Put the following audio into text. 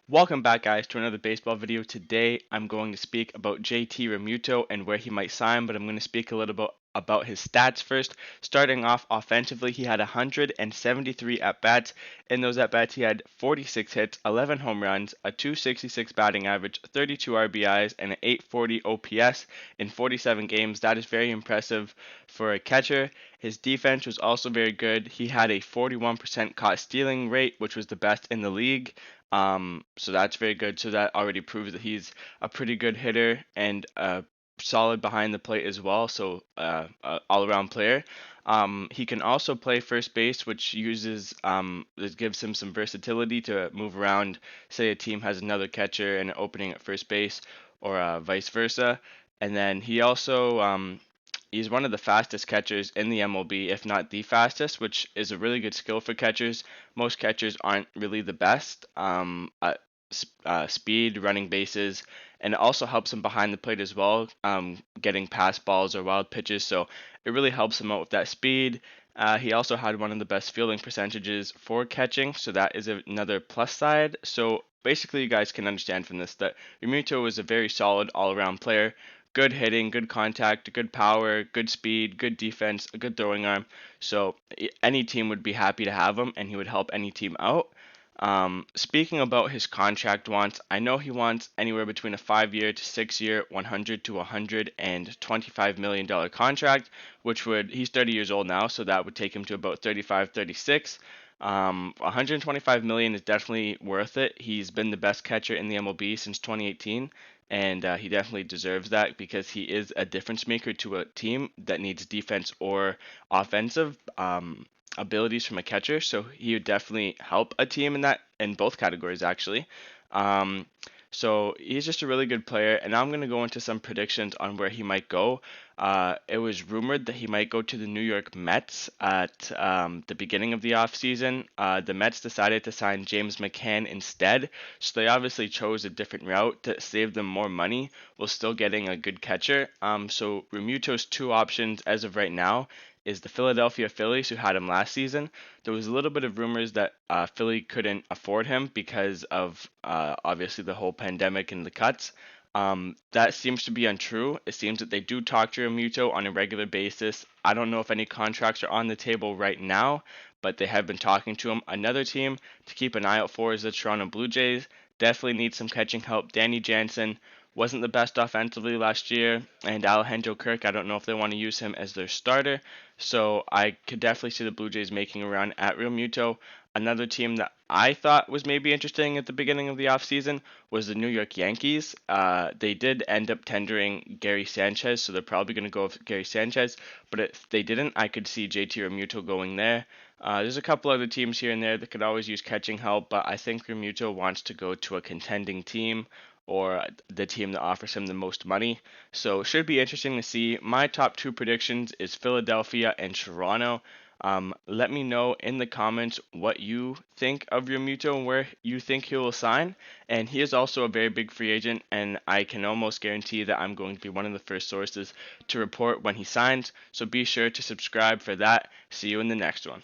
Welcome back, guys, to another baseball video. Today, I'm going to speak about JT Realmuto and where he might sign, but I'm going to speak a little bit about his stats first. Starting off offensively, he had 173 at-bats. In those at-bats, he had 46 hits, 11 home runs, a 266 batting average, 32 RBIs, and an 840 OPS in 47 games. That is very impressive for a catcher. His defense was also very good. He had a 41% caught stealing rate, which was the best in the league. So that's very good. So that already proves that he's a pretty good hitter and solid behind the plate as well. So all around player. He can also play first base, which it gives him some versatility to move around. Say a team has another catcher and an opening at first base, or vice versa. And then he's one of the fastest catchers in the MLB, if not the fastest, which is a really good skill for catchers. Most catchers aren't really the best at speed, running bases, and it also helps him behind the plate as well, getting pass balls or wild pitches. So it really helps him out with that speed. He also had one of the best fielding percentages for catching, so that is another plus side. So basically, you guys can understand from this that Realmuto is a very solid all-around player. Good hitting, good contact, good power, good speed, good defense, a good throwing arm. So any team would be happy to have him, and he would help any team out. Speaking about his contract wants, I know he wants anywhere between a 5 year to 6 year, 100 to $125 million contract, which he's 30 years old now, so that would take him to about 35, 36. 125 million is definitely worth it. He's been the best catcher in the MLB since 2018, and he definitely deserves that because he is a difference maker to a team that needs defense or offensive abilities from a catcher. So he would definitely help a team in both categories actually. Um, so he's just a really good player, and now I'm going to go into some predictions on where he might go. It was rumored that he might go to the New York Mets at the beginning of the offseason. The Mets decided to sign James McCann instead, so they obviously chose a different route to save them more money while still getting a good catcher. So Remuto's two options as of right now is the Philadelphia Phillies, who had him last season. There was a little bit of rumors that Philly couldn't afford him because of obviously the whole pandemic and the cuts. That seems to be untrue. It seems that they do talk to Realmuto on a regular basis. I don't know if any contracts are on the table right now, but they have been talking to him. Another team to keep an eye out for is the Toronto Blue Jays. Definitely need some catching help. Danny Jansen wasn't the best offensively last year, and Alejandro Kirk, I don't know if they want to use him as their starter. So I could definitely see the Blue Jays making a run at Realmuto. Another team that I thought was maybe interesting at the beginning of the offseason was the New York Yankees. They did end up tendering Gary Sanchez, so they're probably going to go with Gary Sanchez. But if they didn't, I could see JT Realmuto going there. There's a couple other teams here and there that could always use catching help, but I think Realmuto wants to go to a contending team or the team that offers him the most money. So it should be interesting to see. My top two predictions is Philadelphia and Toronto. Let me know in the comments what you think of Realmuto and where you think he will sign. And he is also a very big free agent, and I can almost guarantee that I'm going to be one of the first sources to report when he signs. So be sure to subscribe for that. See you in the next one.